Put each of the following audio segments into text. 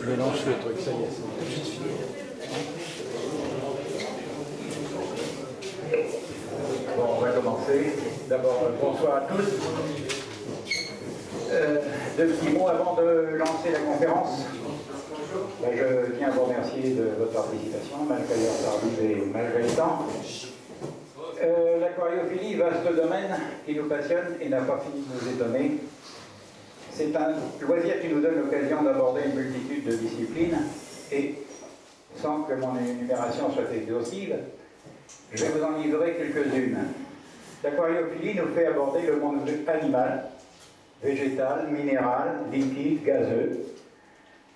mélange le truc, ça y est, c'est tout de suite fini. Bon, on va commencer. D'abord, bonsoir à tous. Deux petits mots avant de lancer la conférence. Je tiens à vous remercier de votre participation, malgré l'heure tardive et malgré le temps. L'aquariophilie, vaste domaine qui nous passionne et n'a pas fini de nous étonner. C'est un loisir qui nous donne l'occasion d'aborder une multitude de disciplines et, sans que mon énumération soit exhaustive, je vais vous en livrer quelques-unes. L'aquariophilie nous fait aborder le monde animal, végétal, minéral, liquide, gazeux.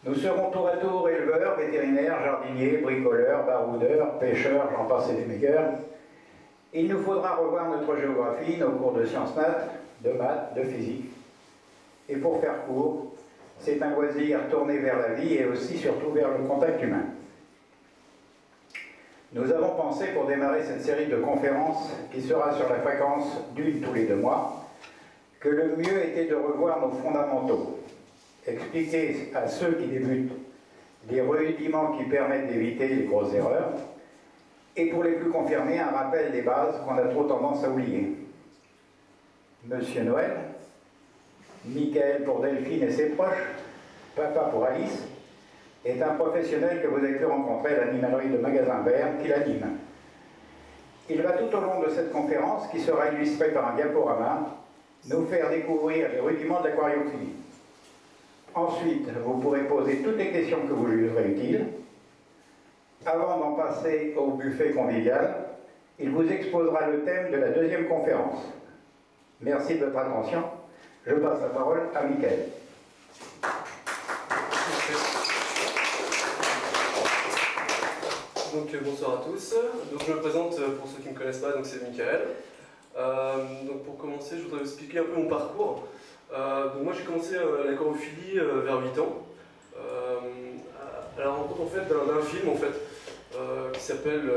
Nous serons tour à tour éleveurs, vétérinaires, jardiniers, bricoleurs, baroudeurs, pêcheurs, j'en passe et des meilleurs. Il nous faudra revoir notre géographie, nos cours de sciences nat, de maths, de physique. Et pour faire court, c'est un loisir tourné vers la vie et aussi surtout vers le contact humain. Nous avons pensé pour démarrer cette série de conférences qui sera sur la fréquence d'une tous les 2 mois, que le mieux était de revoir nos fondamentaux, expliquer à ceux qui débutent les rudiments qui permettent d'éviter les grosses erreurs, et pour les plus confirmés, un rappel des bases qu'on a trop tendance à oublier. Monsieur Noël, Michael pour Delphine et ses proches, papa pour Alice, est un professionnel que vous avez pu rencontrer à l'animalerie de Magasin Vert qui l'anime. Il va tout au long de cette conférence, qui sera illustrée par un diaporama, nous faire découvrir les rudiments de l'aquariophilie. Ensuite, vous pourrez poser toutes les questions que vous jugerez utiles. Avant d'en passer au buffet convivial, il vous exposera le thème de la 2e conférence. Merci de votre attention. Je passe la parole à Michael. Donc bonsoir à tous. Donc je me présente pour ceux qui ne me connaissent pas, donc c'est Michael. Donc pour commencer, je voudrais vous expliquer un peu mon parcours. Donc moi j'ai commencé l'aquariophilie vers 8 ans. À la rencontre en fait d'un film en fait qui s'appelle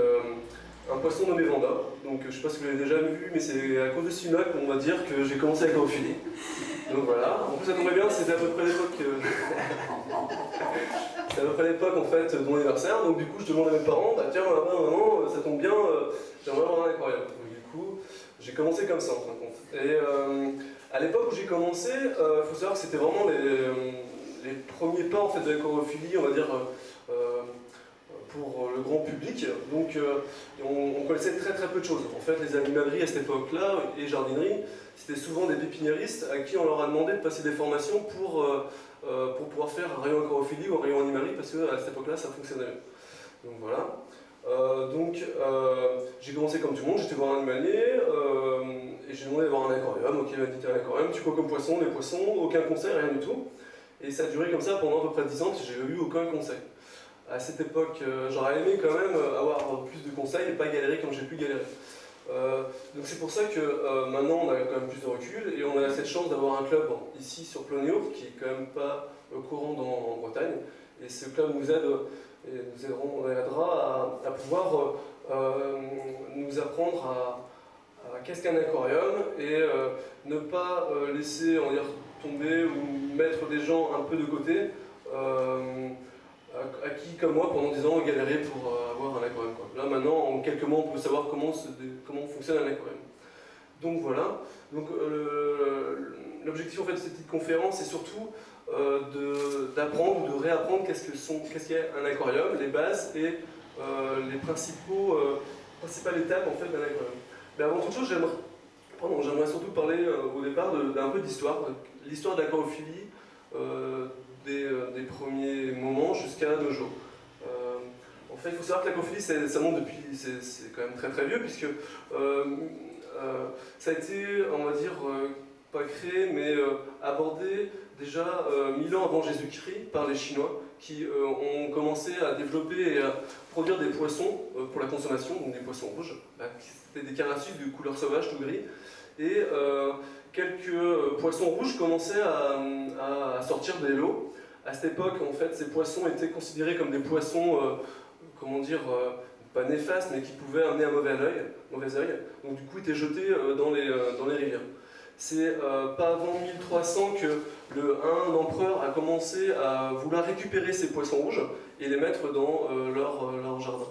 Un poisson nommé Vanda. Donc je ne sais pas si vous l'avez déjà vu, mais c'est à cause de ce film-là qu'on va dire que j'ai commencé l'aquariophilie. Donc voilà. En plus ça tombait bien, c'était à peu près l'époque. C'est à peu près l'époque en fait de mon anniversaire. Donc du coup je demande à mes parents, bah tiens maman, ça tombe bien, j'aimerais avoir un aquarium. Donc du coup j'ai commencé comme ça en fin de compte. Et à l'époque où j'ai commencé, il faut savoir que c'était vraiment les premiers pas en fait de l'aquariophilie, on va dire, pour le grand public. Donc on connaissait très très peu de choses. En fait, les animaleries à cette époque-là, et jardineries, c'était souvent des pépiniéristes à qui on leur a demandé de passer des formations pour pouvoir faire un rayon aquariophilie ou un rayon animalerie, parce qu'à cette époque-là, ça fonctionnait mieux. Donc voilà. J'ai commencé comme tout le monde, j'étais voir un animalier et j'ai demandé d'avoir un aquarium. Ok, il m'a dit t'as un aquarium, tu quoi comme poisson, les poissons, aucun conseil, rien du tout. Et ça a duré comme ça pendant à peu près 10 ans, j'ai eu aucun conseil. À cette époque, j'aurais aimé quand même avoir plus de conseils et pas galérer comme j'ai pu galérer. Donc c'est pour ça que maintenant on a quand même plus de recul et on a cette chance d'avoir un club ici sur Plogno qui est quand même pas courant en Bretagne. Et ce club nous aide et nous aidera à pouvoir nous apprendre à qu'est-ce qu'un aquarium et ne pas laisser on va dire, tomber ou mettre des gens un peu de côté à qui, comme moi, pendant 10 ans, ont galéré pour avoir un aquarium. Là, maintenant, en quelques mois, on peut savoir comment fonctionne un aquarium. Donc voilà. Donc l'objectif en fait, de cette petite conférence, c'est surtout d'apprendre ou de réapprendre qu'est-ce qu'est un aquarium, les bases et les principales étapes en fait, d'un aquarium. Mais avant toute chose, j'aimerais surtout parler au départ d'un peu d'histoire, l'histoire de l'aquariophilie des premiers moments jusqu'à nos jours. En fait, il faut savoir que l'aquariophilie, ça monte depuis, c'est quand même très très vieux, puisque ça a été, on va dire, pas créé, mais abordé déjà 1000 ans avant Jésus-Christ par les Chinois, qui ont commencé à développer et à produire des poissons pour la consommation, donc des poissons rouges. C'était des carasus de couleur sauvage, tout gris. Et quelques poissons rouges commençaient à sortir des lots. À cette époque, en fait, ces poissons étaient considérés comme des poissons, comment dire, pas néfastes, mais qui pouvaient amener un mauvais œil. Donc du coup, ils étaient jetés dans les rivières. C'est pas avant 1300 que un empereur a commencé à vouloir récupérer ces poissons rouges et les mettre dans leur jardin.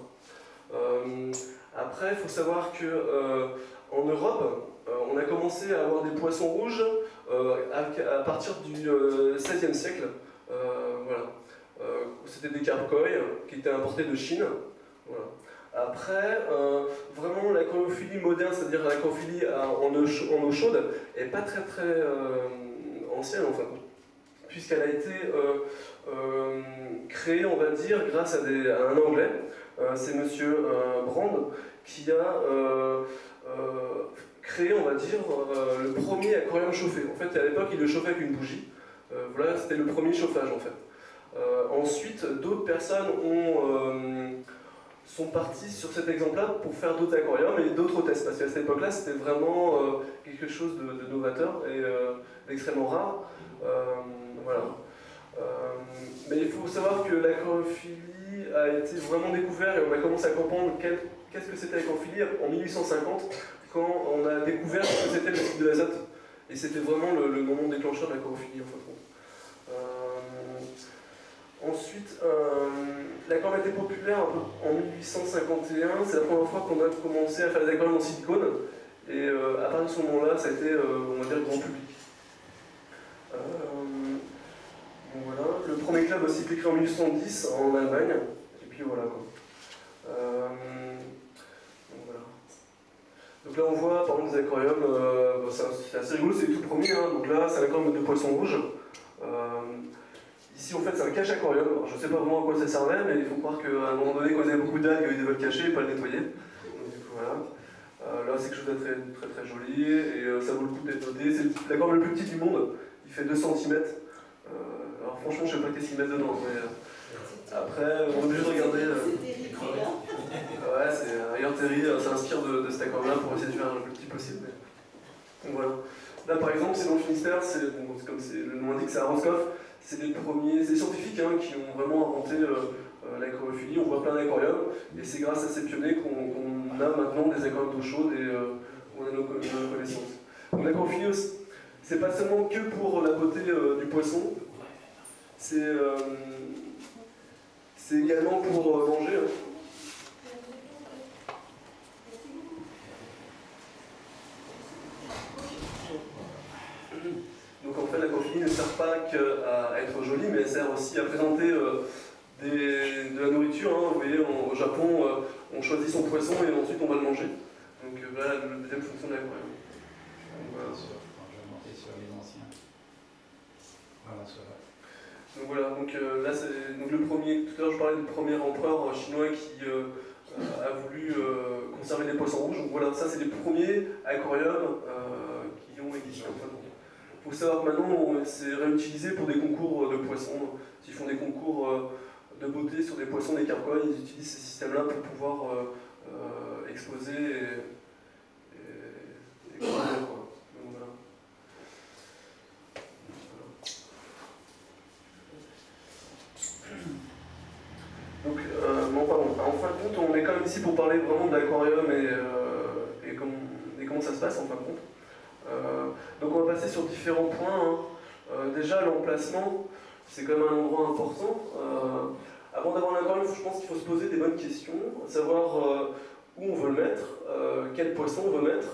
Après, il faut savoir qu'en Europe, on a commencé à avoir des poissons rouges à partir du XVIe siècle. Voilà. C'était des carcoïs qui étaient importés de Chine. Voilà. Après, vraiment l'aquariophilie moderne, c'est-à-dire l'aquariophilie en eau chaude, n'est pas très ancienne en fait, puisqu'elle a été créée, on va dire, grâce à un Anglais. C'est Monsieur Brand qui a créé, on va dire, le premier aquarium chauffé. En fait, à l'époque, il le chauffait avec une bougie. Voilà, c'était le premier chauffage en fait. Ensuite, d'autres personnes sont partis sur cet exemple-là pour faire d'autres aquariums et d'autres tests, parce qu'à cette époque-là, c'était vraiment quelque chose de novateur et d'extrêmement rare. Voilà. Mais il faut savoir que l'aquariophilie a été vraiment découvert et on a commencé à comprendre qu'est-ce que c'était l'aquariophilie en 1850, quand on a découvert ce que c'était le cycle de l'azote. Et c'était vraiment le moment déclencheur de l'aquariophilie en fin de compte. Ensuite, l'aquarium était populaire en 1851, c'est la première fois qu'on a commencé à faire des aquariums en silicone, et à partir de ce moment-là, ça a été, on va dire, grand public. Donc voilà. Le premier club a été créé en 1810 en Allemagne, et puis voilà quoi. Donc, voilà. Donc là on voit par exemple des aquariums, c'est assez rigolo, c'est le tout premier, hein. Donc là c'est un aquarium de poissons rouges. Ici, en fait, c'est un cache-aquarium. Je ne sais pas vraiment à quoi ça servait, mais il faut croire qu'à un moment donné, quand ils avaient beaucoup d'algues, ils devaient le cacher et pas le nettoyer. Donc, du coup, voilà. Là, c'est quelque chose de très joli et ça vaut le coup d'être noté. C'est l'aquarium le plus petit du monde. Il fait 2 cm. Alors, franchement, je ne sais pas qu'est-ce qu'ils mettent dedans. Mais, après, on est obligé de regarder. Ouais, c'est Ailleurs Terry, ça inspire de cet aquarium-là pour essayer de faire le plus petit possible. Donc, voilà. Là, par exemple, c'est dans le Finistère, comme le nom indique, c'est à Roscoff. C'est des scientifiques hein, qui ont vraiment inventé l'aquariophilie. On voit plein d'aquariums, et c'est grâce à ces pionniers qu'on a maintenant des aquariums d'eau chaude et on a nos connaissances. Donc l'aquariophilie, c'est pas seulement que pour la beauté du poisson, c'est également pour manger. Hein. Donc en fait, l'aquariophilie ne sert pas qu'à être jolie, mais elle sert aussi à présenter de la nourriture. Hein. Vous voyez, au Japon, on choisit son poisson et ensuite on va le manger. Donc voilà la deuxième fonction de l'aquarium. Voilà. Je vais monter sur les anciens. Voilà, ça va. Donc voilà, là c'est le premier. Tout à l'heure je parlais du premier empereur chinois qui a voulu conserver les poissons rouges. Donc voilà, ça c'est les premiers aquariums qui ont existé en fait. Il faut savoir que maintenant c'est réutilisé pour des concours de poissons. S'ils font des concours de beauté sur des poissons, des carcoïs, ils utilisent ces systèmes-là pour pouvoir exposer et quoi. Donc, voilà. Donc, non, pardon. En fin de compte, on est quand même ici pour parler vraiment de l'aquarium et comment ça se passe en fin de compte. Donc on va passer sur différents points. Hein. Déjà l'emplacement, c'est quand même un endroit important. Avant d'avoir un aquarium, je pense qu'il faut se poser des bonnes questions, savoir où on veut le mettre, quel poisson on veut mettre,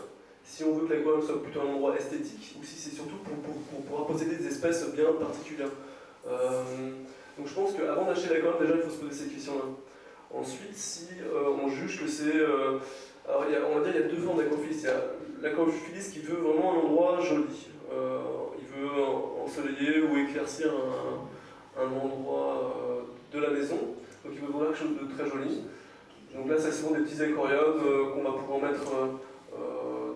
si on veut que l'aquarium soit plutôt un endroit esthétique ou si c'est surtout pour pouvoir posséder des espèces bien particulières. Donc je pense qu'avant d'acheter l'aquarium, déjà il faut se poser ces questions-là. Ensuite, si on juge que c'est... alors on va dire qu'il y a 2 formes d'aquariophilie. Il y a l'aquariophilie qui veut vraiment un endroit joli. Il veut ensoleiller ou éclaircir un endroit de la maison. Donc il veut vraiment quelque chose de très joli. Donc là, c'est souvent des petits aquariums qu'on va pouvoir mettre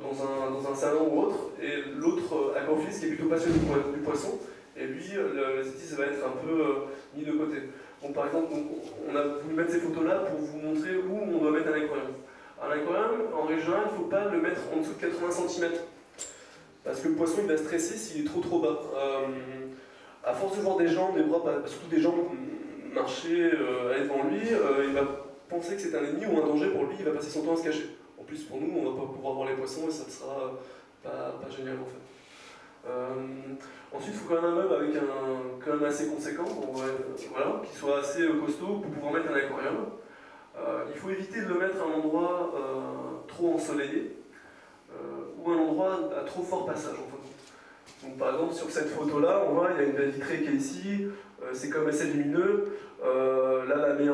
dans un salon ou autre. Et l'autre aquariophilie qui est plutôt passionné du poisson, et lui, l'esthétisme va être un peu mis de côté. Donc par exemple, on a voulu mettre ces photos-là pour vous montrer où on doit mettre un aquarium. Un aquarium, en règle générale, il ne faut pas le mettre en dessous de 80 cm. Parce que le poisson il va stresser s'il est trop bas. À force de voir des gens, surtout des gens marcher, aller devant lui, il va penser que c'est un ennemi ou un danger pour lui, il va passer son temps à se cacher. En plus, pour nous, on ne va pas pouvoir voir les poissons et ça ne sera pas génial en fait. Ensuite, il faut quand même un meuble avec quand même assez conséquent, voilà, qui soit assez costaud pour pouvoir mettre un aquarium. Il faut éviter de le mettre à un endroit trop ensoleillé ou un endroit à trop fort passage en fait. Donc, par exemple, sur cette photo-là, on voit il y a une baie vitrée qui est ici, c'est comme assez lumineux. Là, le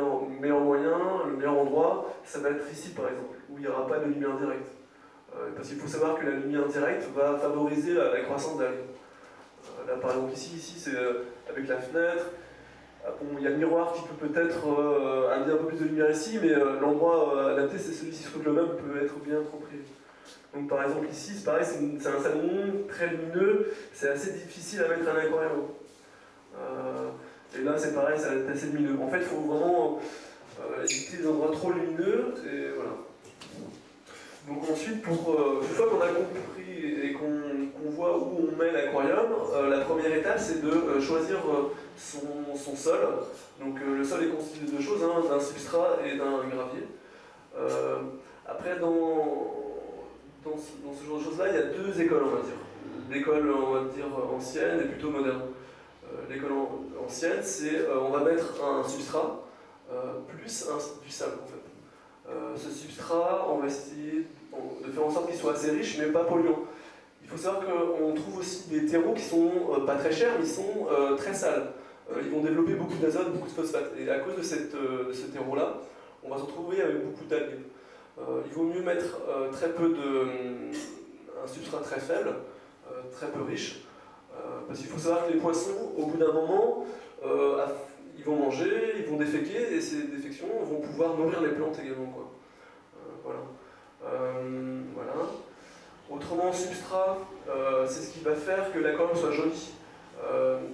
meilleur moyen, le meilleur endroit, ça va être ici par exemple, où il n'y aura pas de lumière directe. Parce qu'il faut savoir que la lumière directe va favoriser la croissance d'algues. Là, par exemple, ici c'est avec la fenêtre. Bon, il y a le miroir qui peut-être amener un peu plus de lumière ici, mais l'endroit adapté, c'est celui-ci, sauf que le meuble peut être bien trop privé. Donc, par exemple, ici, c'est pareil, c'est un salon très lumineux, c'est assez difficile à mettre un aquarium. Et là, c'est pareil, ça va être assez lumineux. En fait, il faut vraiment éviter les endroits trop lumineux, et voilà. Donc ensuite, une fois qu'on a compris et qu'on voit où on met l'aquarium, la première étape c'est de choisir son sol. Donc le sol est constitué de deux choses, hein, d'un substrat et d'un gravier. Après, dans ce genre de choses-là, il y a deux écoles, on va dire. L'école, on va dire, ancienne et plutôt moderne. L'école ancienne, c'est on va mettre un substrat plus du sable en fait. Ce substrat, on va essayer de faire en sorte qu'il soit assez riche mais pas polluant. Il faut savoir qu'on trouve aussi des terreaux qui sont pas très chers mais ils sont très sales. Ils vont développer beaucoup d'azote, beaucoup de phosphate. Et à cause de ce terreau-là, on va se retrouver avec beaucoup d'algues. Il vaut mieux mettre un substrat très faible, très peu riche, parce qu'il faut savoir que les poissons, au bout d'un moment, ils vont manger, ils vont déféquer, et ces défections vont pouvoir nourrir les plantes également, quoi. Voilà. Voilà. Autrement, le substrat, c'est ce qui va faire que l'aquarium soit joli.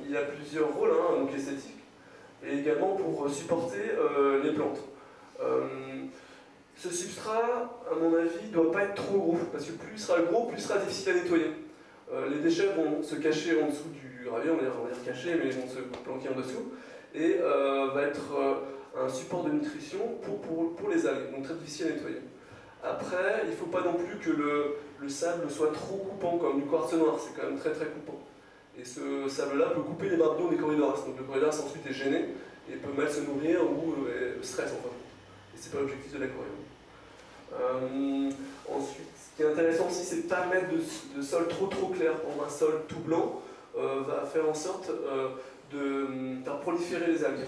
Il a plusieurs rôles, hein, donc esthétiques, et également pour supporter les plantes. Ce substrat, à mon avis, ne doit pas être trop gros, parce que plus il sera gros, plus il sera difficile à nettoyer. Les déchets vont se cacher en dessous du gravier, on va dire cacher, mais ils vont se planquer en dessous, et va être un support de nutrition pour les algues, donc très difficile à nettoyer. Après, il ne faut pas non plus que le sable soit trop coupant, comme du quartz noir, c'est quand même très très coupant. Et ce sable-là peut couper les barres d'eau des corridors, donc le corridor ensuite est gêné, et peut mal se nourrir ou stresse enfin. Et c'est pas l'objectif de l'aquarium. Ensuite, ce qui est intéressant aussi, c'est de ne pas mettre de sol trop clair. Un sol tout blanc va faire en sorte de faire proliférer les algues.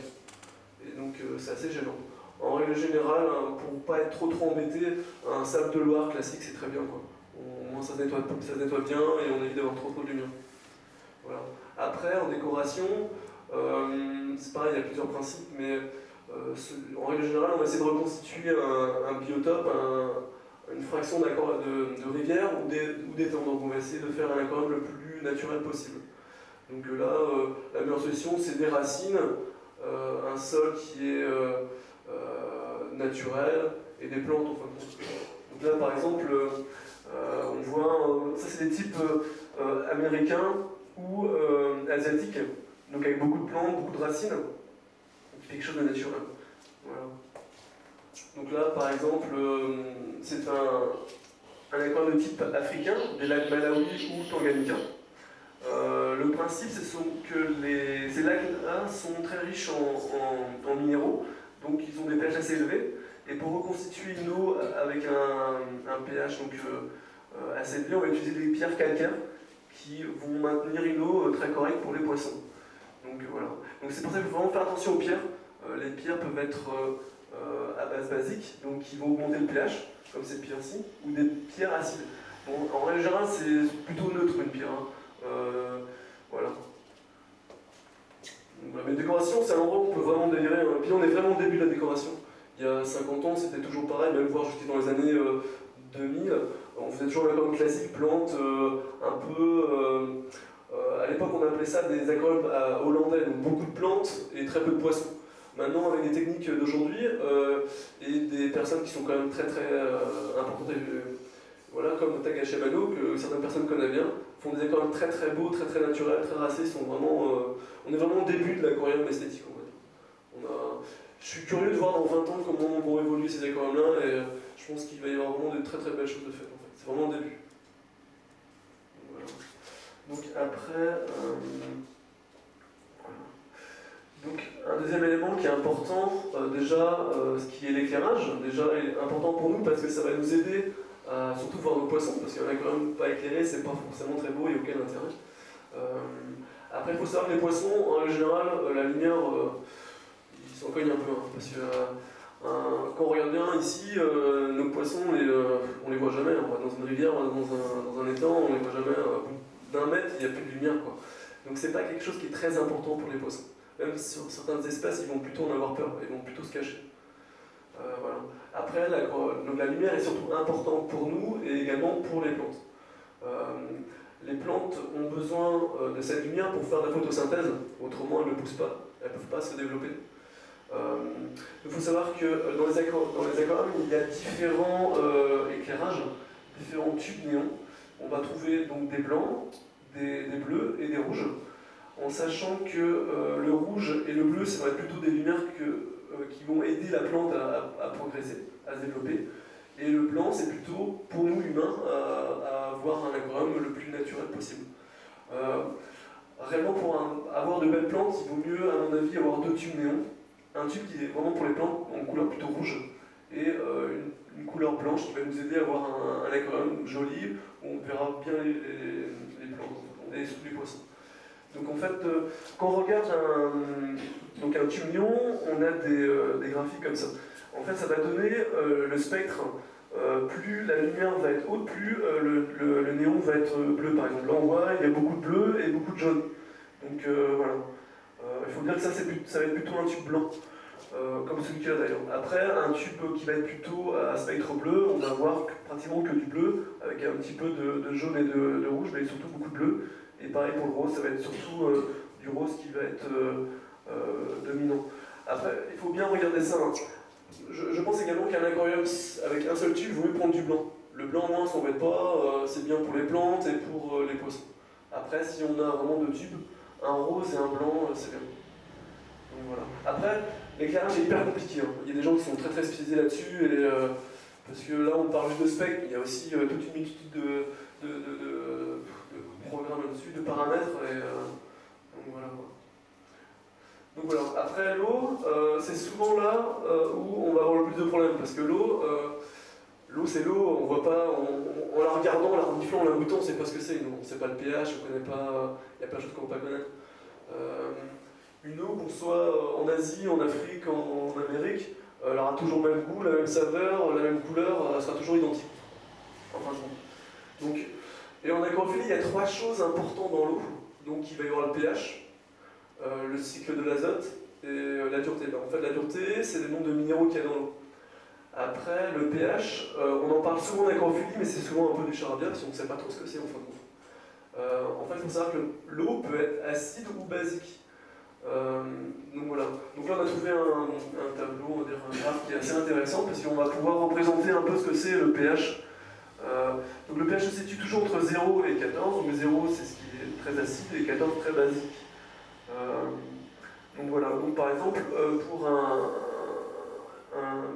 Et donc c'est assez gênant. En règle générale, hein, pour ne pas être trop embêté, un sable de Loire classique c'est très bien, quoi. Au moins ça se nettoie bien et on évite d'avoir trop de lumière. Voilà. Après, en décoration, c'est pareil, il y a plusieurs principes, mais en règle générale, on va essayer de reconstituer un biotope, une fraction de rivière ou d'étang. Donc on va essayer de faire un aquarium le plus naturel possible. Donc là, la meilleure solution, c'est des racines, un sol qui est naturel et des plantes en fin de compte. Donc là, par exemple, on voit, ça c'est des types américains ou asiatiques, donc avec beaucoup de plantes, beaucoup de racines, qui fait quelque chose de naturel. Voilà. Donc là, par exemple, c'est un aquarium de type africain, des lacs Malawi ou Tanganyika. Le principe, c'est que ces lacs-là sont très riches en minéraux, donc ils ont des pH assez élevés, et pour reconstituer une eau avec un pH donc, assez élevé, on va utiliser des pierres calcaires qui vont maintenir une eau très correcte pour les poissons. Donc voilà. Donc c'est pour ça qu'il faut vraiment faire attention aux pierres. Les pierres peuvent être à base basique, donc qui vont augmenter le pH, comme cette pierre-ci, ou des pierres acides. Bon, en règle générale, c'est plutôt neutre une pierre. Hein. Voilà. Mais décoration, c'est un endroit où on peut vraiment délirer. Hein. Puis on est vraiment au début de la décoration. Il y a 50 ans, c'était toujours pareil, même voire jusqu'à dans les années 2000. On faisait toujours l'aquarium classique, plantes, un peu. À l'époque, on appelait ça des aquariums hollandais, donc beaucoup de plantes et très peu de poissons. Maintenant, avec les techniques d'aujourd'hui et des personnes qui sont quand même très importantes, voilà, comme Takeshi Amano, que certaines personnes connaissent bien, font des aquariums très beaux, très naturels, très racés. Sont vraiment, on est vraiment au début de l'aquarium esthétique, on va dire. Je suis curieux de voir dans 20 ans comment vont évoluer ces aquariums-là, et je pense qu'il va y avoir vraiment de très belles choses de faites. En fait. C'est vraiment le début. Voilà. Donc après, donc un deuxième élément qui est important, ce qui est l'éclairage, déjà est important pour nous parce que ça va nous aider à surtout voir nos poissons, parce qu'il y en a quand même pas éclairés, c'est pas forcément très beau, il n'y a aucun intérêt. Après, il faut savoir que les poissons, en général, la lumière, ils s'en cognent un peu, hein, parce que quand on regarde bien ici, nos poissons, on les voit jamais. On va dans une rivière, on va dans un étang, on les voit jamais. Au bout d'un mètre, il n'y a plus de lumière, quoi. Donc c'est pas quelque chose qui est très important pour les poissons. Même sur certaines espèces, ils vont plutôt en avoir peur, ils vont plutôt se cacher. Voilà. Après, donc la lumière est surtout importante pour nous et également pour les plantes. Les plantes ont besoin de cette lumière pour faire de la photosynthèse, autrement elles ne poussent pas, elles ne peuvent pas se développer. Il faut savoir que dans les aquariums, il y a différents éclairages, différents tubes néons. On va trouver donc des blancs, des bleus et des rouges, en sachant que le rouge et le bleu, ça va être plutôt des lumières qui vont aider la plante à progresser, à se développer. Et le blanc, c'est plutôt pour nous humains à avoir un aquarium le plus naturel possible. Réellement, pour avoir de belles plantes, il vaut mieux, à mon avis, avoir deux tubes néons. Un tube qui est vraiment pour les plantes, en couleur plutôt rouge, et une couleur blanche qui va nous aider à avoir un aquarium joli, où on verra bien les plantes, et surtout les poissons. Donc en fait, quand on regarde un tube néon, on a des graphiques comme ça. En fait, ça va donner le spectre. Plus la lumière va être haute, plus le néon va être bleu, par exemple. Là, on voit, il y a beaucoup de bleu et beaucoup de jaune. Donc voilà. Il faut dire que ça va être plutôt un tube blanc, comme celui-là d'ailleurs. Après, un tube qui va être plutôt à spectre bleu, on va avoir pratiquement que du bleu, avec un petit peu de jaune et de rouge, mais surtout beaucoup de bleu. Et pareil pour le rose, ça va être surtout du rose qui va être dominant. Après, il faut bien regarder ça. Hein. Je pense également qu'un aquarium avec un seul tube, il vaut mieux prendre du blanc. Le blanc, moins, ça n'embête pas, c'est bien pour les plantes et pour les poissons. Après, si on a vraiment deux tubes, un rose et un blanc, c'est bien. Donc voilà. Après, l'éclairage est hyper compliqué. Hein. Il y a des gens qui sont très spécialisés là-dessus, parce que là, on parle de spec, il y a aussi toute une multitude de programmes là-dessus, de paramètres, donc voilà. Donc voilà, après l'eau, c'est souvent là où on va avoir le plus de problèmes, parce que l'eau c'est l'eau, on voit pas, en la regardant, en la reniflant, en la goûtant, on sait pas ce que c'est, on ne sait pas le pH, on connaît pas, il y a plein de choses qu'on ne peut pas connaître. Une eau, qu'on soit en Asie, en Afrique, en Amérique, elle aura toujours le même goût, la même saveur, la même couleur, elle sera toujours identique. En fin de compte. Donc, et en aquaphilie, il y a trois choses importantes dans l'eau. Donc il va y avoir le pH, le cycle de l'azote et la dureté. En fait, la dureté, c'est le nombre de minéraux qu'il y a dans l'eau. Après, le pH, on en parle souvent en aquaphilie, mais c'est souvent un peu du charabia, parce qu'on ne sait pas trop ce que c'est en fin de compte. En fait, il faut savoir que l'eau peut être acide ou basique. Donc voilà. Donc là, on a trouvé un tableau, on va dire un graphe qui est assez intéressant, parce qu'on va pouvoir représenter un peu ce que c'est le pH. Donc le pH se situe toujours entre 0 et 14, donc 0 c'est ce qui est très acide et 14 très basique. Donc voilà, donc par exemple pour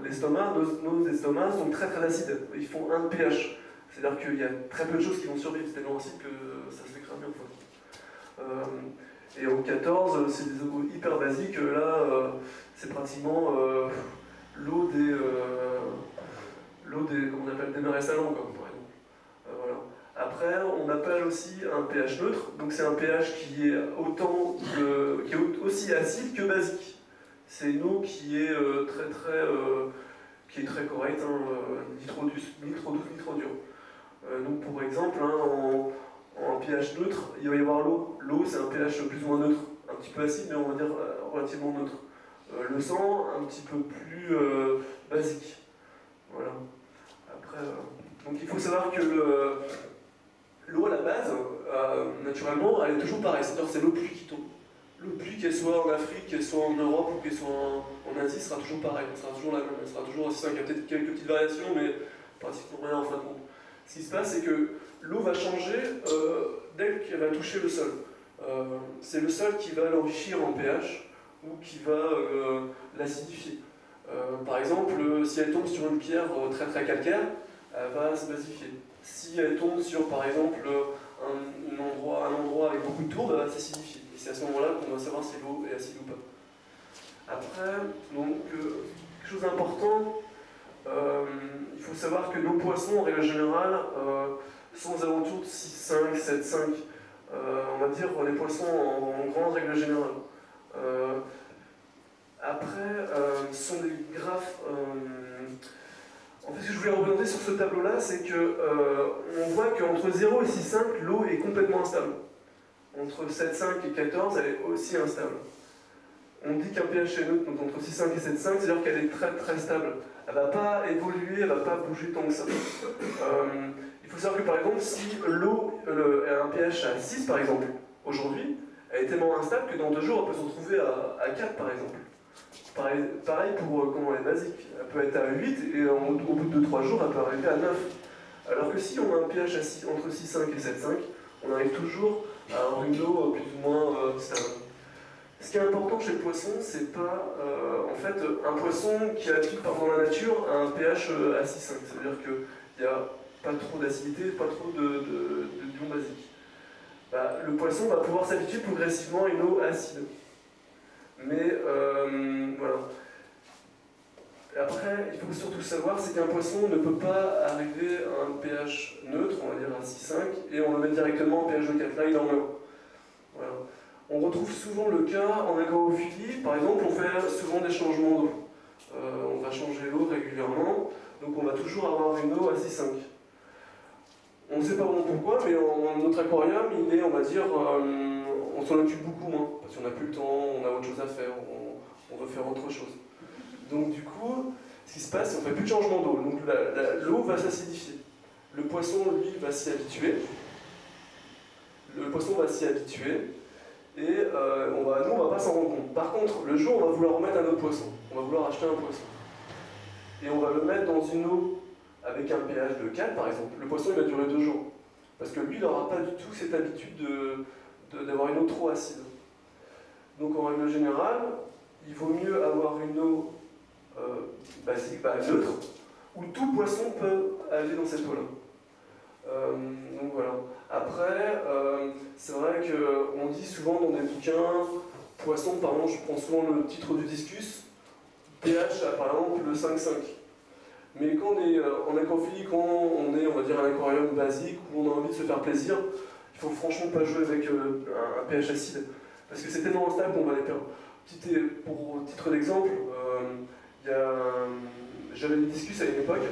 l'estomac, nos estomacs sont très acides, ils font 1 pH, c'est-à-dire qu'il y a très peu de choses qui vont survivre, c'est tellement acide que ça se fait cramer en fait. Et au 14, c'est des eaux hyper basiques, là c'est pratiquement l'eau des comment on appelle, des marais salants, quoi, par exemple. Voilà. Après, on appelle aussi un pH neutre, donc c'est un pH qui est aussi acide que basique. C'est une eau qui est très correcte, hein, nitro douce, nitro dur. Donc pour exemple, hein, en pH neutre, il va y avoir l'eau. L'eau, c'est un pH plus ou moins neutre, un petit peu acide, mais on va dire relativement neutre. Le sang, un petit peu plus basique. Voilà. Après, donc il faut savoir que l'eau à la base, naturellement, elle est toujours pareille, c'est-à-dire c'est l'eau pluie qui tombe. L'eau pluie, qu'elle soit en Afrique, qu'elle soit en Europe ou qu'elle soit en Asie, sera toujours pareille, elle sera toujours la même, elle sera toujours aussi simple. Il y a peut-être quelques petites variations, mais pratiquement rien en fin de compte. Ce qui se passe, c'est que l'eau va changer dès qu'elle va toucher le sol. C'est le sol qui va l'enrichir en pH ou qui va l'acidifier. Par exemple, si elle tombe sur une pierre très calcaire, elle va se basifier. Si elle tombe sur, par exemple, un endroit avec beaucoup de tours, va s'acidifier. Et c'est à ce moment-là qu'on doit savoir si l'eau est acide ou pas. Après, donc, quelque chose d'important, il faut savoir que nos poissons, en règle générale, sont aux alentours de 6,5, 7,5. On va dire les poissons en grande règle générale. Après, ce sont des graphes. En fait, ce que je voulais représenter sur ce tableau-là, c'est que on voit qu'entre 0 et 6,5, l'eau est complètement instable. Entre 7,5 et 14, elle est aussi instable. On dit qu'un pH est neutre, donc entre 6,5 et 7,5, c'est-à-dire qu'elle est très très stable. Elle ne va pas évoluer, elle ne va pas bouger tant que ça. Il faut savoir que par exemple, si l'eau a un pH à 6 par exemple, aujourd'hui, elle est tellement instable que dans 2 jours, elle peut se retrouver à 4 par exemple. Pareil pour quand elle est basique. Elle peut être à 8 et au bout de 2-3 jours, elle peut arriver à 9. Alors que si on a un pH entre 6,5 et 7,5, on arrive toujours à avoir une eau plus ou moins stable. Ce qui est important chez le poisson, c'est pas en fait un poisson qui a l'habitude dans la nature a un pH à 6,5. C'est-à-dire qu'il n'y a pas trop d'acidité, pas trop d'ions basiques. Bah, le poisson va pouvoir s'habituer progressivement à une eau acide. Mais voilà. Après, il faut surtout savoir, c'est qu'un poisson ne peut pas arriver à un pH neutre, on va dire à 6,5, et on le met directement en pH de 4. Là, il en meurt. Voilà. On retrouve souvent le cas en aquariophilie, par exemple, on fait souvent des changements d'eau. On va changer l'eau régulièrement, donc on va toujours avoir une eau à 6,5. On ne sait pas vraiment pourquoi, mais notre aquarium, il est, on va dire, on s'en occupe beaucoup moins, parce qu'on n'a plus le temps, on a autre chose à faire, on veut faire autre chose. Donc du coup, ce qui se passe, c'est qu'on ne fait plus de changement d'eau, donc l'eau va s'acidifier. Le poisson, lui, va s'y habituer. Le poisson va s'y habituer. Et nous, on ne va pas s'en rendre compte. Par contre, le jour, on va vouloir remettre un autre poisson. On va vouloir acheter un poisson. Et on va le mettre dans une eau avec un pH de 4, par exemple. Le poisson, il va durer 2 jours. Parce que lui, il n'aura pas du tout cette habitude d'avoir une eau trop acide. Donc, en règle générale, il vaut mieux avoir une eau basique, neutre, où tout poisson peut aller dans cette eau-là. Donc voilà. Après, c'est vrai qu'on dit souvent dans des bouquins, poisson, par exemple, je prends souvent le titre du discus, pH à par exemple le 5,5. Mais quand on est en aquaphilie, quand on est, on va dire, un aquarium basique, où on a envie de se faire plaisir, il faut franchement pas jouer avec un pH acide, parce que c'est tellement instable qu'on va les perdre. Pour titre d'exemple, j'avais des discus à une époque,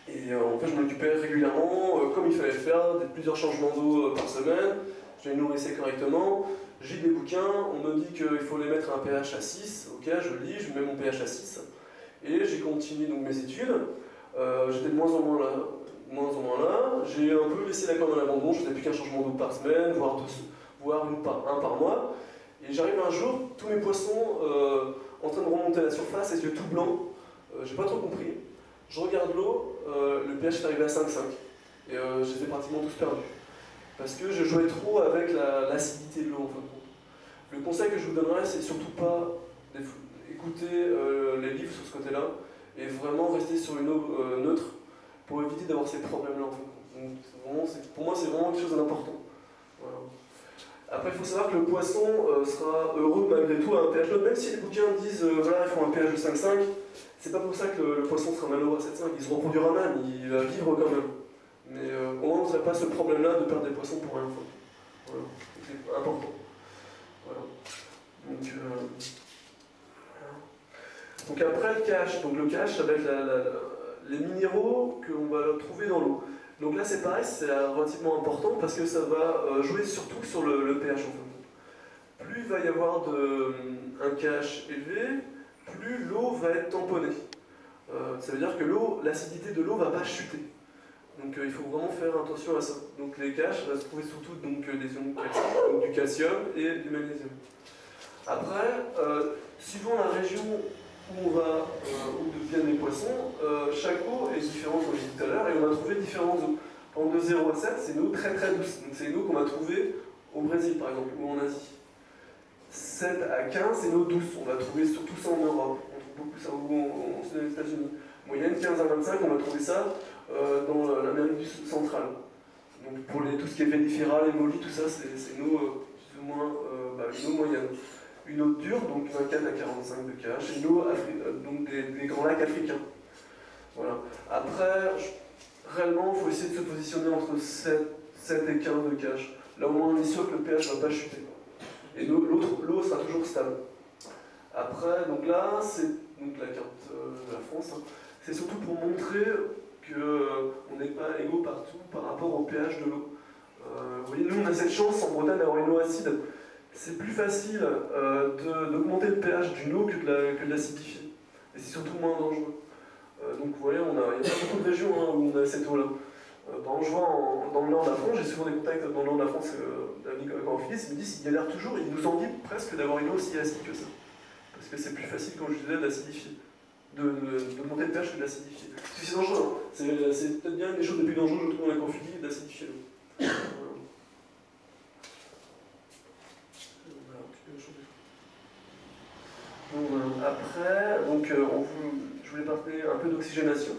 et en fait, je m'occupais régulièrement, comme il fallait le faire, plusieurs changements d'eau par semaine. Je les nourrissais correctement. J'ai des bouquins, on me dit qu'il faut les mettre à un pH à 6. Ok, je lis, je mets mon pH à 6. Et j'ai continué donc mes études. J'étais de moins en moins là. J'ai un peu laissé l'aquarium à l'abandon. Je faisais plus qu'un changement d'eau par semaine, voire un par mois. Et j'arrive un jour, tous mes poissons en train de remonter à la surface, les yeux tout blancs. J'ai pas trop compris. Je regarde l'eau, le pH est arrivé à 5,5 et j'étais pratiquement tous perdus. Parce que je jouais trop avec l'acidité de l'eau en fin de compte. Le conseil que je vous donnerais, c'est surtout pas écouter les livres sur ce côté-là et vraiment rester sur une eau neutre pour éviter d'avoir ces problèmes-là en fin de compte. Donc, pour moi, c'est vraiment quelque chose d'important. Voilà. Après, il faut savoir que le poisson sera heureux malgré tout à un pH neutre, même si les bouquins disent voilà, il faut un pH de 5,5. C'est pas pour ça que le poisson sera malheureux à 7,5, il se reproduira même, il va vivre quand même. Mais au moins, on n'aurait pas ce problème-là de perdre des poissons pour rien. Voilà. C'est important. Voilà. Donc après le cache. Donc le cache, ça va être les minéraux qu'on va trouver dans l'eau. Donc là, c'est pareil, c'est relativement important parce que ça va jouer surtout sur le pH en fait. Plus il va y avoir un pH élevé, plus l'eau va être tamponnée. Ça veut dire que l'acidité de l'eau ne va pas chuter. Donc il faut vraiment faire attention à ça. Donc les caches vont se trouver surtout donc, des ions donc du calcium et du magnésium. Après, suivant la région où viennent les poissons, chaque eau est différente, comme je disais tout à l'heure, et on va trouver différentes eaux. Par exemple, de 0 à 7, c'est une eau très très douce. Donc c'est une eau qu'on va trouver au Brésil par exemple, ou en Asie. 7 à 15, c'est une eau douce. On va trouver surtout ça en Europe. On trouve beaucoup ça aux États-Unis. Moyenne 15 à 25, on va trouver ça dans l'Amérique centrale. Donc pour tout ce qui est véliféral, hémolyte, tout ça, c'est une eau plus ou moins une eau moyenne. Une eau dure, donc 24 à 45 de pH, et une eau donc des grands lacs africains. Voilà. Après, réellement, il faut essayer de se positionner entre 7 et 15 de pH. Là au moins on est sûr que le pH ne va pas chuter. Et l'eau sera toujours stable. Après, donc là, c'est la carte de la France. Hein. C'est surtout pour montrer qu'on n'est pas égaux partout par rapport au pH de l'eau. Vous voyez, nous on a cette chance en Bretagne d'avoir une eau acide. C'est plus facile d'augmenter le pH d'une eau que de l'acidifier. Et c'est surtout moins dangereux. Donc vous voyez, il n'y a pas beaucoup de régions hein, où on a cette eau-là. Par exemple, je vois dans le nord de la France, j'ai souvent des contacts dans le nord de la France avec Amphilis, ils me disent qu'ils galèrent toujours, ils nous envient presque d'avoir une eau aussi acide que ça. Parce que c'est plus facile, comme je disais, d'acidifier. D'augmenter le pH que d'acidifier. Parce que c'est dangereux, hein. C'est peut-être bien une des choses les plus dangereuses, je trouve, en aquaphilie, d'acidifier l'eau. Après, je voulais parler un peu d'oxygénation.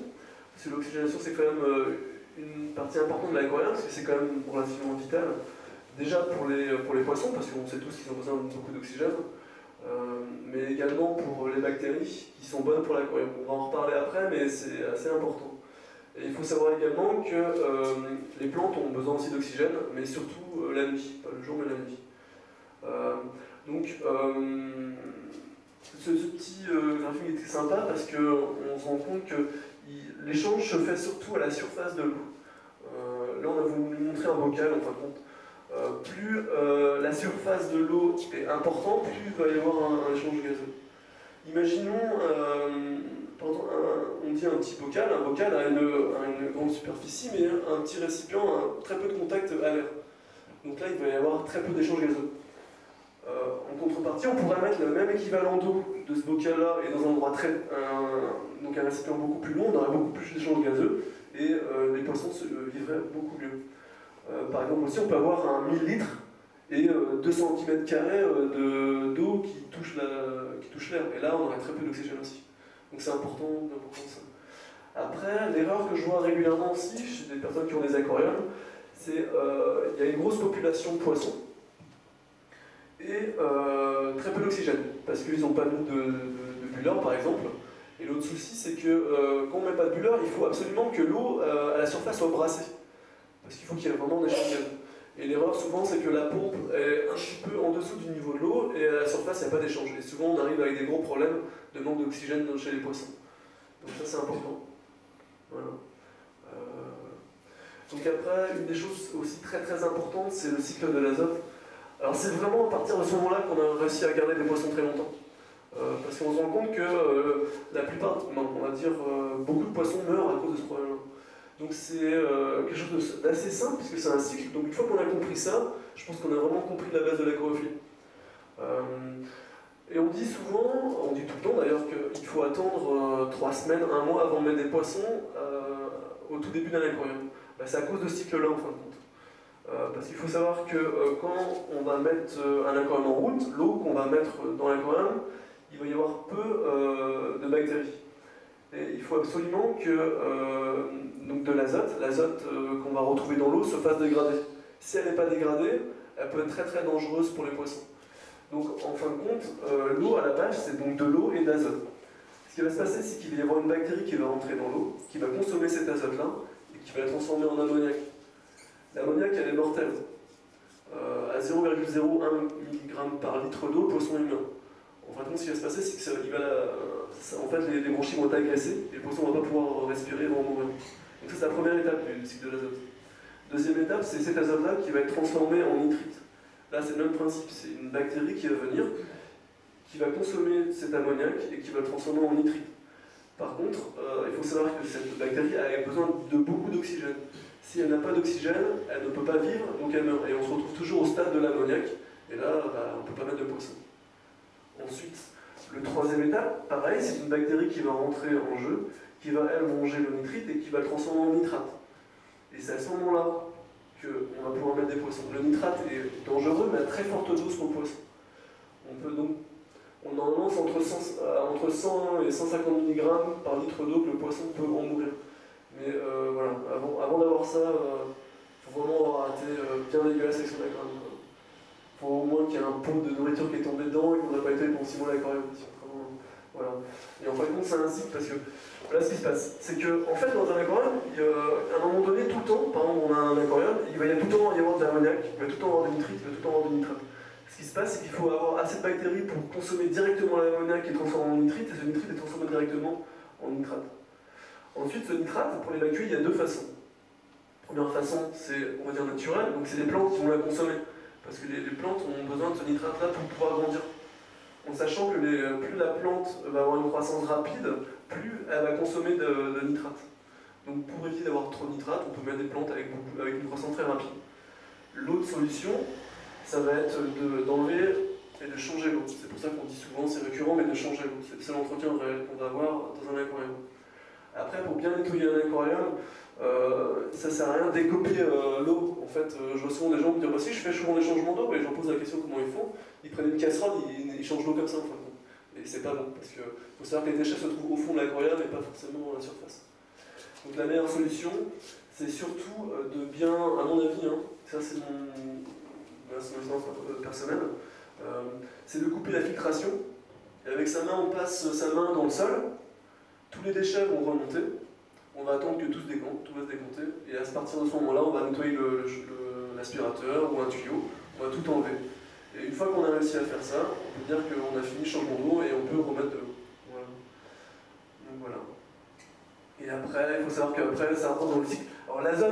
Parce que l'oxygénation, c'est quand même une partie importante de l'aquarium, parce que c'est quand même relativement vital. Déjà pour les poissons, parce qu'on sait tous qu'ils ont besoin de beaucoup d'oxygène, mais également pour les bactéries qui sont bonnes pour l'aquarium. On va en reparler après, mais c'est assez important. Et il faut savoir également que les plantes ont besoin aussi d'oxygène, mais surtout la nuit, pas le jour mais la nuit. Ce petit graphique était sympa parce qu'on se rend compte que l'échange se fait surtout à la surface de l'eau. Là, on a voulu montrer un bocal, en fin de compte. Plus la surface de l'eau est importante, plus il va y avoir un échange gazeux. Imaginons, on dit un petit bocal. Un bocal a une grande superficie, mais un petit récipient a très peu de contact à l'air. Donc là, il va y avoir très peu d'échange gazeux. En contrepartie, on pourrait mettre le même équivalent d'eau de ce bocal-là et dans un endroit donc un récipient beaucoup plus long, on aurait beaucoup plus d'échanges gazeux et les poissons vivraient beaucoup mieux. Par exemple aussi, on peut avoir un 1000 litres et 2 cm² d'eau qui touche l'air. Et là, on aurait très peu d'oxygène aussi. Donc c'est important ça. Après, l'erreur que je vois régulièrement aussi chez des personnes qui ont des aquariums, c'est qu'il y a une grosse population de poissons et très peu d'oxygène, parce qu'ils n'ont pas de bulleur par exemple. Et l'autre souci, c'est que quand on ne met pas de bulleur, il faut absolument que l'eau à la surface soit brassée, parce qu'il faut qu'il y ait vraiment des échanges gazeux. Et l'erreur souvent, c'est que la pompe est un petit peu en dessous du niveau de l'eau, et à la surface, il n'y a pas d'échange. Et souvent, on arrive avec des gros problèmes de manque d'oxygène chez les poissons. Donc ça, c'est important. Voilà. Donc après, une des choses aussi très très importantes, c'est le cycle de l'azote. Alors c'est vraiment à partir de ce moment-là qu'on a réussi à garder des poissons très longtemps. Parce qu'on se rend compte que la plupart, on va dire, beaucoup de poissons meurent à cause de ce problème-là. Donc c'est quelque chose d'assez simple, puisque c'est un cycle. Donc une fois qu'on a compris ça, je pense qu'on a vraiment compris la base de l'aquariophilie. Et on dit souvent, on dit tout le temps d'ailleurs, qu'il faut attendre 3 semaines, 1 mois avant de mettre des poissons au tout début d'un aquarium. C'est à cause de ce cycle-là en fin de compte. Parce qu'il faut savoir que quand on va mettre un aquarium en route, l'eau qu'on va mettre dans l'aquarium, il va y avoir peu de bactéries. Et il faut absolument que donc de l'azote qu'on va retrouver dans l'eau se fasse dégrader. Si elle n'est pas dégradée, elle peut être très très dangereuse pour les poissons. Donc en fin de compte, l'eau à la base c'est donc de l'eau et d'azote. Ce qui va se passer, c'est qu'il va y avoir une bactérie qui va rentrer dans l'eau, qui va consommer cet azote-là, et qui va la transformer en ammoniac. L'ammoniac, elle est mortelle. À 0,01 mg par litre d'eau, le poisson est humain. En fin de compte, ce qui va se passer, c'est que en fait, les bronchies vont être agressées, et le poisson ne va pas pouvoir respirer, va mourir. Donc ça, c'est la première étape du cycle de l'azote. Deuxième étape, c'est cet azote-là qui va être transformé en nitrite. Là, c'est le même principe, c'est une bactérie qui va venir, qui va consommer cet ammoniac et qui va le transformer en nitrite. Par contre, il faut savoir que cette bactérie a besoin de beaucoup d'oxygène. Si elle n'a pas d'oxygène, elle ne peut pas vivre, donc elle meurt. Et on se retrouve toujours au stade de l'ammoniac, et là, on ne peut pas mettre de poisson. Ensuite, le troisième étape, pareil, c'est une bactérie qui va rentrer en jeu, qui va, elle, manger le nitrite et qui va le transformer en nitrate. Et c'est à ce moment-là qu'on va pouvoir mettre des poissons. Le nitrate est dangereux, mais à très forte dose pour le poisson. Normalement, c'est entre 100 et 150 mg par litre d'eau que le poisson peut en mourir. Mais voilà, avant d'avoir ça, il faut vraiment avoir été bien dégueulasse avec son aquarium. Il faut au moins qu'il y ait un pot de nourriture qui est tombé dedans et qu'on n'aurait pas été pendant 6 mois à l'aquarium. Voilà. Et en fin de compte, c'est un cycle parce que voilà ce qui se passe. C'est que, en fait, dans un aquarium, à un moment donné, tout le temps, par exemple, on a un aquarium, il va tout le temps y avoir de l'ammoniac, il va tout le temps avoir du nitrite, il va tout le temps avoir du nitrate. Ce qui se passe, c'est qu'il faut avoir assez de bactéries pour consommer directement l'ammoniac qui est transformé en nitrite, et ce nitrite est transformé directement en nitrate. Ensuite, ce nitrate, pour l'évacuer, il y a deux façons. Première façon, c'est, on va dire, naturelle, donc c'est les plantes qui vont la consommer. Parce que les plantes ont besoin de ce nitrate-là pour pouvoir grandir. En sachant que plus la plante va avoir une croissance rapide, plus elle va consommer de nitrate. Donc pour éviter d'avoir trop de nitrate, on peut mettre des plantes avec une croissance très rapide. L'autre solution, ça va être d'enlever et de changer l'eau. C'est pour ça qu'on dit souvent, c'est récurrent, mais de changer l'eau. C'est le seul entretien réel qu'on va avoir dans un aquarium. Après, pour bien nettoyer un aquarium, ça sert à rien d'écoper l'eau. En fait, je vois souvent des gens me dire bah, si je fais souvent des changements d'eau, et j'en pose la question comment ils font. Ils prennent une casserole, ils changent l'eau comme ça en fin de compte. Et c'est pas bon, parce qu'il faut savoir que les déchets se trouvent au fond de l'aquarium et pas forcément à la surface. Donc la meilleure solution, c'est surtout de bien, à mon avis, hein, ça c'est mon expérience personnelle, c'est de couper la filtration. Et avec sa main, on passe sa main dans le sol, tous les déchets vont remonter. On va attendre que tout se décompte, tout va se décompter, et à partir de ce moment-là, on va nettoyer l'aspirateur ou un tuyau, on va tout enlever. Et une fois qu'on a réussi à faire ça, on peut dire qu'on a fini le changement d'eau et on peut remettre de l'eau. Voilà. Donc voilà. Et après, il faut savoir qu'après, ça rentre dans le cycle. Alors l'azote,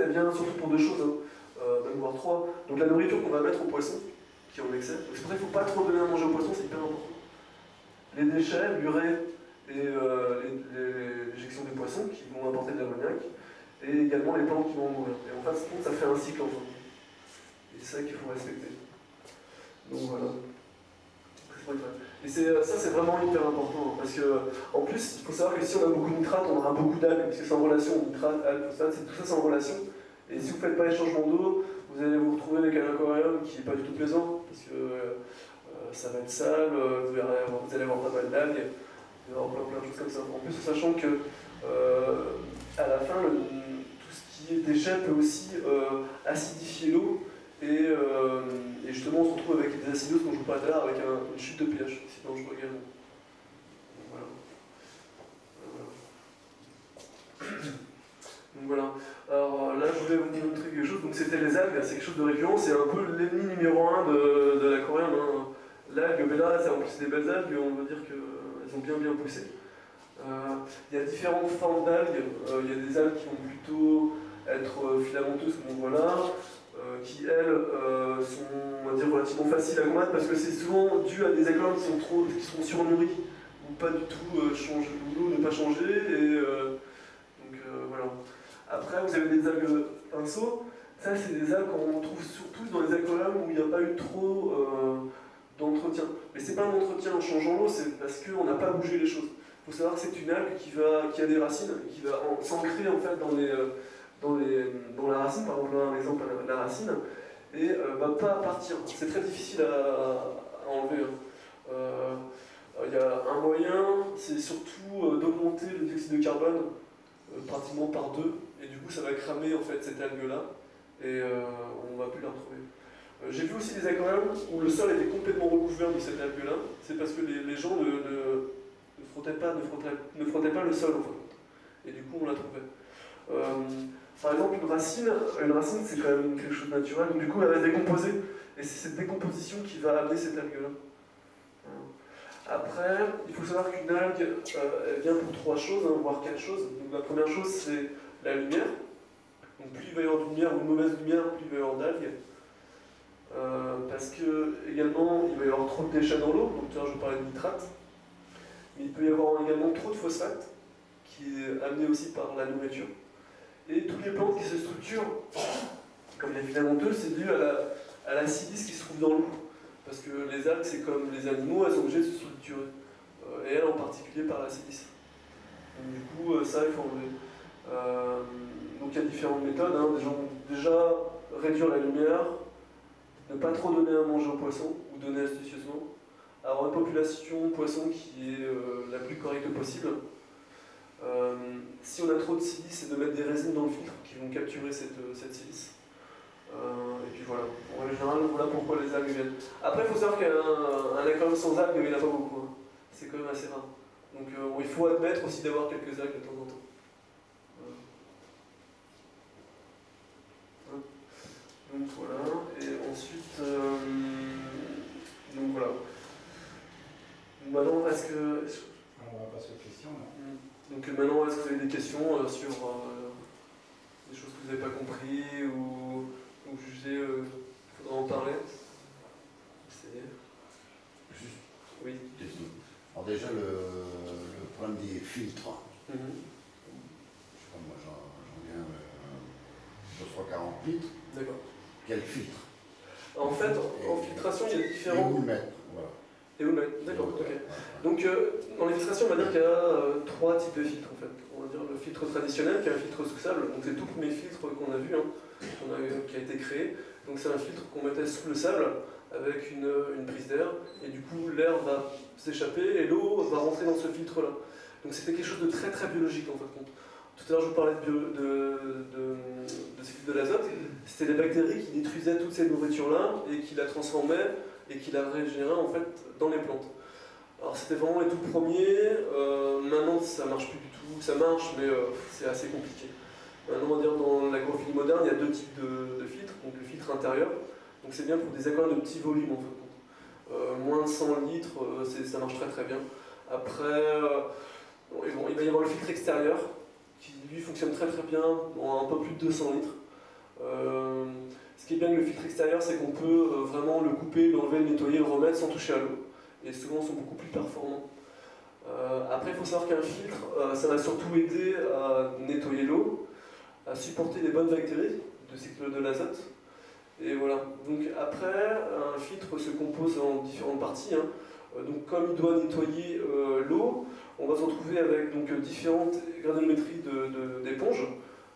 elle vient surtout pour deux choses, même voire trois. Donc la nourriture qu'on va mettre aux poissons, qui est en excès. C'est pour ça qu'il ne faut pas trop donner à manger aux poissons, c'est hyper important. Les déchets, l'urée, et l'éjection des poissons qui vont apporter de l'ammoniac, et également les plantes qui vont mourir. Et en fait, ça fait un cycle en fait. Et c'est ça qu'il faut respecter. Donc voilà. Et ça, c'est vraiment hyper important, parce que en plus, il faut savoir que si on a beaucoup de nitrate, on aura beaucoup d'algues, parce que c'est en relation, nitrate, algues, tout ça c'est en relation. Et si vous ne faites pas les changements d'eau, vous allez vous retrouver avec un aquarium qui n'est pas du tout plaisant, parce que ça va être sale, vous allez avoir pas mal d'algues. Il y aura plein de choses comme ça. En plus, sachant que à la fin, tout ce qui est déchets peut aussi acidifier l'eau et justement on se retrouve avec des acidoses dont je vous parlais tout à l'heure, avec une chute de pH, c'est dangereux également. Voilà. Donc voilà. Alors là, je voulais vous montrer quelque chose. Donc c'était les algues, c'est quelque chose de récurrent, c'est un peu l'ennemi numéro 1 de l'aquarium. Hein. L'algue, mais là, en plus c'est des belles algues, on va dire que ont bien poussé. Il y a différentes formes d'algues. Il y a des algues qui vont plutôt être filamenteuses, comme on voit là, qui elles sont, on va dire, relativement faciles à combattre parce que c'est souvent dû à des aquariums qui sont surnourris ou pas du tout l'eau n'est pas changée. Et donc voilà. Après, vous avez des algues pinceaux. Ça, c'est des algues qu'on trouve surtout dans les aquariums où il n'y a pas eu trop d'entretien. Mais c'est pas un entretien en changeant l'eau, c'est parce qu'on n'a pas bougé les choses. Il faut savoir que c'est une algue qui a des racines, qui va s'ancrer en fait dans la racine, par exemple là un exemple la racine, et va pas partir. C'est très difficile à enlever. Il y a un moyen, c'est surtout d'augmenter le dioxyde de carbone pratiquement par 2, et du coup ça va cramer en fait cette algue-là, et on ne va plus la retrouver. J'ai vu aussi des aquariums où le sol était complètement recouvert de cette algue-là. C'est parce que les gens ne frottaient pas le sol en fait. Et du coup on la trouvait. Par exemple une racine c'est quand même quelque chose de naturel, donc du coup elle va se décomposer. Et c'est cette décomposition qui va amener cette algue-là. Après, il faut savoir qu'une algue elle vient pour 3 choses, voire 4 choses. Donc la première chose c'est la lumière. Donc plus il va y avoir de lumière ou de mauvaise lumière, plus il va y avoir d'algues. Parce que également il va y avoir trop de déchets dans l'eau, donc tout à l'heure je parlais de nitrate, mais il peut y avoir également trop de phosphate qui est amené aussi par la nourriture. Et toutes les plantes qui se structurent, comme les filamenteuses, c'est dû à la silice qui se trouve dans l'eau. Parce que les algues, c'est comme les animaux, elles sont obligées de se structurer. Et elles en particulier par la silice. Donc, du coup, ça il faut enlever. Donc il y a différentes méthodes. Déjà réduire la lumière, ne pas trop donner à manger aux poissons, ou donner astucieusement, avoir une population poisson qui est la plus correcte possible, Si on a trop de silice, c'est de mettre des résines dans le filtre qui vont capturer cette silice. Et puis voilà, en général, voilà pourquoi les algues viennent. Après, il faut savoir qu'un aquarium sans algues, il n'y en a pas beaucoup. Hein. C'est quand même assez rare. Donc il faut admettre aussi d'avoir quelques algues de temps en temps. Donc voilà, et ensuite, donc voilà. Maintenant, est-ce que... On va passer aux questions. Là. Donc maintenant, est-ce que vous avez des questions sur des choses que vous n'avez pas compris ou jugez qu'il faudra en parler? Juste Oui. une question. Alors déjà, le problème des filtres. Je sais pas, moi j'en viens de 340 litres. D'accord. Quel filtre? En fait, en filtration, il y a différents... Et où le mettre, voilà. Et où le mettre, d'accord, ok. Voilà. Donc, dans les filtrations, on va dire qu'il y a trois types de filtres, en fait. On va dire le filtre traditionnel, qui est un filtre sous sable. Donc, c'est le tout premier filtre qu'on a vu, hein, qui a été créé. Donc, c'est un filtre qu'on mettait sous le sable, avec une prise d'air. Et du coup, l'air va s'échapper et l'eau va rentrer dans ce filtre-là. Donc, c'était quelque chose de très, très biologique, en fait. Tout à l'heure, je vous parlais de cycle de l'azote. C'était les bactéries qui détruisaient toutes ces nourritures-là et qui la transformaient et qui la régénéraient, en fait, dans les plantes. Alors c'était vraiment les tout premiers, maintenant ça marche plus du tout, ça marche mais c'est assez compliqué. Maintenant on va dire dans l'agrophilie moderne il y a deux types de filtres, donc le filtre intérieur, donc c'est bien pour des aquariums de petit volume en fait. Moins de 100 litres, ça marche très très bien. Après, il va y avoir le filtre extérieur, qui lui fonctionne très très bien, en un peu plus de 200 litres. Ce qui est bien avec le filtre extérieur, c'est qu'on peut vraiment le couper, l'enlever, le nettoyer, le remettre sans toucher à l'eau. Et souvent sont beaucoup plus performants. Après, il faut savoir qu'un filtre, ça va surtout aider à nettoyer l'eau, à supporter les bonnes bactéries de cycle de l'azote. Et voilà. Donc après, un filtre se compose en différentes parties. Hein. Donc comme il doit nettoyer l'eau, on va se retrouver avec donc, différentes granulométries d'éponges.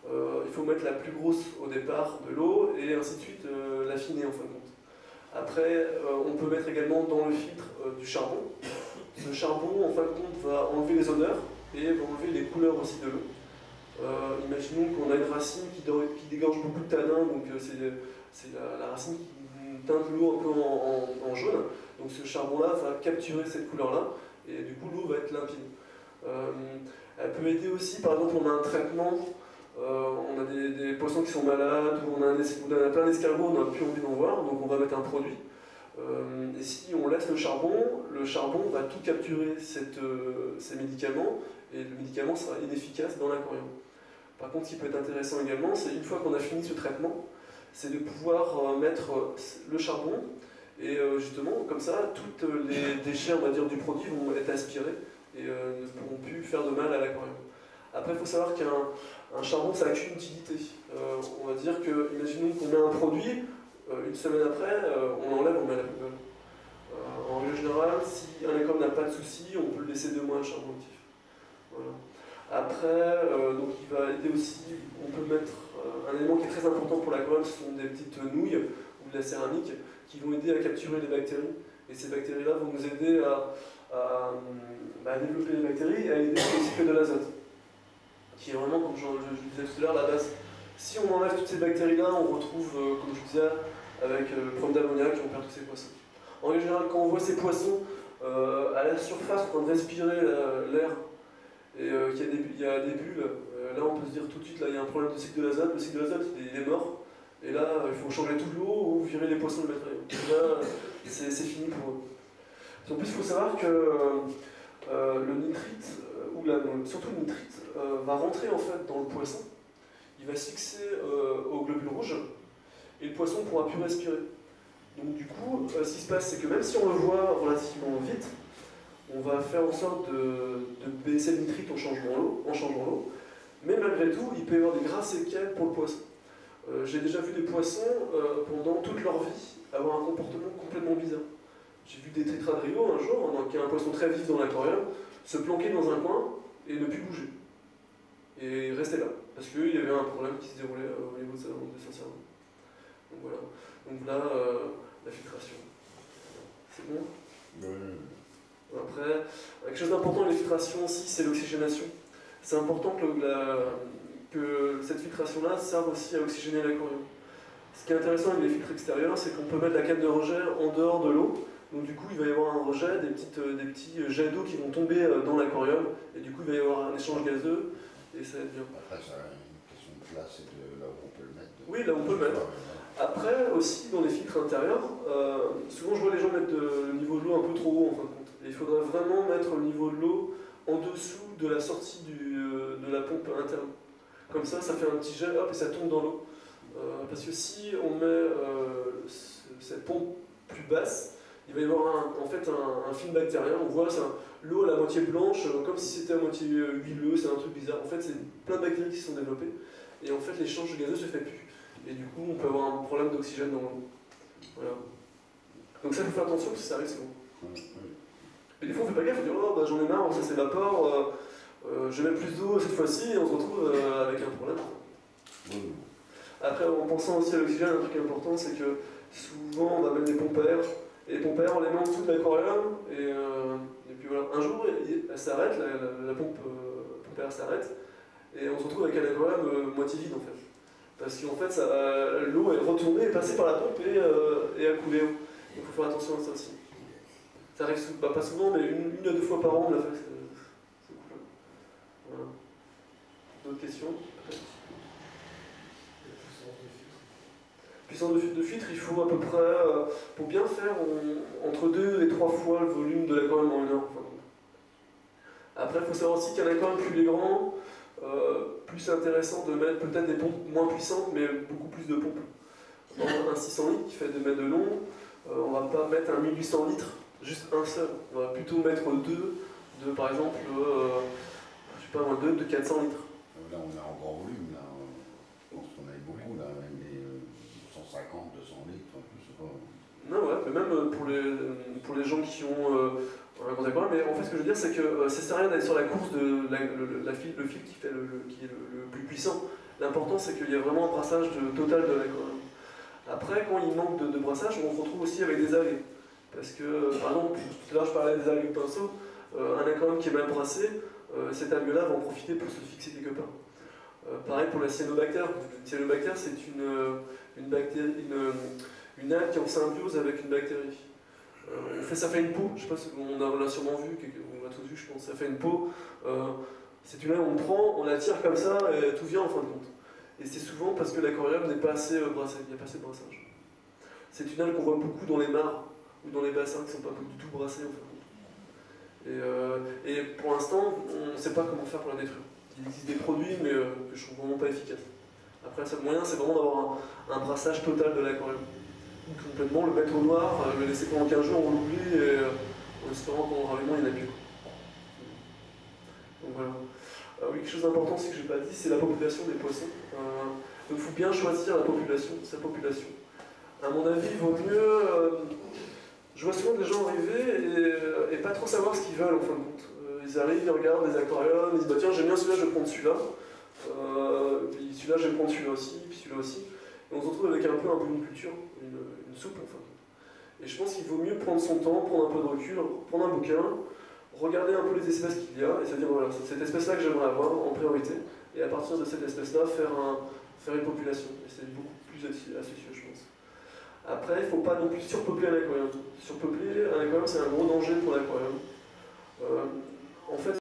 Il faut mettre la plus grosse au départ de l'eau et ainsi de suite l'affiner en fin de compte. Après, on peut mettre également dans le filtre du charbon. Ce charbon, en fin de compte, va enlever les odeurs et va enlever les couleurs aussi de l'eau. Imaginons qu'on a une racine qui dégorge beaucoup de tanin, donc c'est la racine qui teinte l'eau un peu en jaune. Donc ce charbon-là va capturer cette couleur-là et du coup l'eau va être limpide. Elle peut aider aussi, par exemple, on a un traitement. On a des poissons qui sont malades, ou on a plein d'escargots, on n'a plus envie d'en voir, donc on va mettre un produit. Et si on laisse le charbon va tout capturer ces médicaments, et le médicament sera inefficace dans l'aquarium. Par contre, ce qui peut être intéressant également, c'est une fois qu'on a fini ce traitement, c'est de pouvoir mettre le charbon, et justement, comme ça, tous les déchets, on va dire, du produit vont être aspirés, et ne pourront plus faire de mal à l'aquarium. Après, il faut savoir qu'un charbon, ça n'a qu'une utilité. On va dire que, imaginons qu'on met un produit, une semaine après, on l'enlève, on met à la poubelle. En règle générale, si un aquarium n'a pas de souci, on peut le laisser 2 mois le charbon actif. Voilà. Après, donc il va aider aussi, on peut mettre un élément qui est très important pour l'aquarium, ce sont des petites nouilles ou de la céramique qui vont aider à capturer les bactéries. Et ces bactéries-là vont nous aider à développer les bactéries et à aider le cycle de l'azote, qui est vraiment, comme je disais tout à l'heure, la base. Si on enlève toutes ces bactéries-là, on retrouve, comme je disais, avec le problème d'ammoniac, on perd tous ces poissons. En général, quand on voit ces poissons à la surface en train de respirer l'air, et qu'il y a des bulles, là on peut se dire tout de suite, là il y a un problème de cycle de l'azote, le cycle de l'azote il est mort, et là il faut changer toute l'eau ou virer les poissons de mettre ailleurs. Là c'est fini pour eux. En plus il faut savoir que le nitrite, surtout le nitrite, va rentrer en fait dans le poisson, il va se fixer aux globules rouges, et le poisson ne pourra plus respirer. Donc du coup, ce qui se passe, c'est que même si on le voit relativement vite, on va faire en sorte de baisser le nitrite en changeant l'eau, mais malgré tout, il peut y avoir des graves séquelles pour le poisson. J'ai déjà vu des poissons, pendant toute leur vie, avoir un comportement complètement bizarre. J'ai vu des tétradrios un jour, qui est un poisson très vif dans l'aquarium, se planquer dans un coin et ne plus bouger. Et rester là, parce qu'il y avait un problème qui se déroulait au niveau de son cerveau. Donc voilà. Donc là, la filtration. C'est bon ? Oui. Après, quelque chose d'important dans les filtrations aussi, c'est l'oxygénation. c'est important que cette filtration-là serve aussi à oxygéner l'aquarium. Ce qui est intéressant avec les filtres extérieurs, c'est qu'on peut mettre la canne de rejet en dehors de l'eau. Donc du coup, il va y avoir un rejet, des petits jets d'eau qui vont tomber dans l'aquarium. Et du coup, il va y avoir un échange gazeux. Et ça va être bien. Après, ça a une question de place et de là où on peut le mettre. Oui, là où on peut le mettre. Après, aussi, dans les filtres intérieurs, souvent je vois les gens mettre le niveau de l'eau un peu trop haut en fin de compte. Et il faudrait vraiment mettre le niveau de l'eau en dessous de la sortie de la pompe interne. Comme ça fait un petit jet, hop, et ça tombe dans l'eau. Parce que si on met cette pompe plus basse, il va y avoir en fait un film bactérien. On voit l'eau à la moitié blanche, comme si c'était à moitié huileux, c'est un truc bizarre. En fait, c'est plein de bactéries qui se sont développées. Et en fait, l'échange gazeux se fait plus. Et du coup, on peut avoir un problème d'oxygène dans l'eau. Voilà. Donc ça, il faut faire attention parce que ça risque. Mais des fois, on fait pas gaffe, on dit oh, bah, j'en ai marre, ça s'évapore, je mets plus d'eau cette fois-ci, et on se retrouve avec un problème. Après, en pensant aussi à l'oxygène, un truc important, c'est que souvent, on va mettre des pompes à air. Et les pompes à air, on les met en dessous de l'aquarium, et puis voilà. Un jour, elle s'arrête, la pompe à air s'arrête, et on se retrouve avec un aquarium moitié vide en fait. Parce qu'en fait, l'eau est retournée, est passée par la pompe et a coulé. Donc il faut faire attention à ça aussi. Ça arrive pas souvent, mais une à deux fois par an, on l'a fait. C'est cool. Voilà. D'autres questions? Puissance de filtre, il faut à peu près, pour bien faire, entre 2 et 3 fois le volume de l'aquarium en 1 heure. Après, il faut savoir aussi qu'un aquarium plus grand, plus c'est intéressant de mettre peut-être des pompes moins puissantes, mais beaucoup plus de pompes. Un 600 litres qui fait 2 mètres de long, on va pas mettre un 1800 litres, juste un seul. On va plutôt mettre deux de par exemple, je sais pas moi, deux de 400 litres. Là, on est en grand volume, là. Je pense qu'on a eu beaucoup, là, même des 150, 200 litres, je sais pas. Non, ouais, mais même pour les gens qui ont un grand aquarium, mais en fait, ce que je veux dire, c'est que ça sert à rien d'aller sur la course de le fil qui est le plus puissant. L'important, c'est qu'il y a vraiment un brassage total de l'aquarium. Après, quand il manque de brassage, on se retrouve aussi avec des algues. Parce que, par exemple, tout à l'heure, je parlais des algues pinceau, un aquarium qui est mal brassé, cette algue-là va en profiter pour se fixer quelque part. Pareil pour la cyanobactère. La cyanobactère, c'est une algue qui est en symbiose avec une bactérie. Ça fait une peau, je sais pas si on l'a sûrement vu, on l'a tous vu, je pense. Ça fait une peau. C'est une algue, on prend, on la tire comme ça, et tout vient en fin de compte. Et c'est souvent parce que l'aquarium n'est pas assez brassé, il n'y a pas assez de brassage. C'est une algue qu'on voit beaucoup dans les mares ou dans les bassins qui ne sont pas du tout brassés en fin de compte. Et pour l'instant, on ne sait pas comment faire pour la détruire. Il existe des produits, mais que je trouve vraiment pas efficaces. Après, le moyen, c'est vraiment d'avoir un brassage total de l'aquarium. Complètement, le mettre au noir, le laisser pendant 15 jours, on l'oublie, et en espérant qu'en raviment, il n'y en a plus. Donc voilà. Oui, quelque chose d'important aussi que je n'ai pas dit, c'est la population des poissons. Donc il faut bien choisir sa population. À mon avis, il vaut mieux... je vois souvent des gens arriver et pas trop savoir ce qu'ils veulent en fin de compte. Ils arrivent, ils regardent les aquariums, ils disent bah, tiens, j'aime bien celui-là, je vais prendre celui-là. Puis celui-là, je vais prendre celui-là aussi, puis celui-là aussi. Et on se retrouve avec un peu une culture, une soupe en fin de compte. Et je pense qu'il vaut mieux prendre son temps, prendre un peu de recul, prendre un bouquin, regarder un peu les espèces qu'il y a et se dire voilà, c'est cette espèce-là que j'aimerais avoir en priorité. Et à partir de cette espèce-là, faire une population. Et c'est beaucoup plus astucieux, je pense. Après, il ne faut pas non plus surpeupler un aquarium. Surpeupler un aquarium, c'est un gros danger pour l'aquarium. En fait,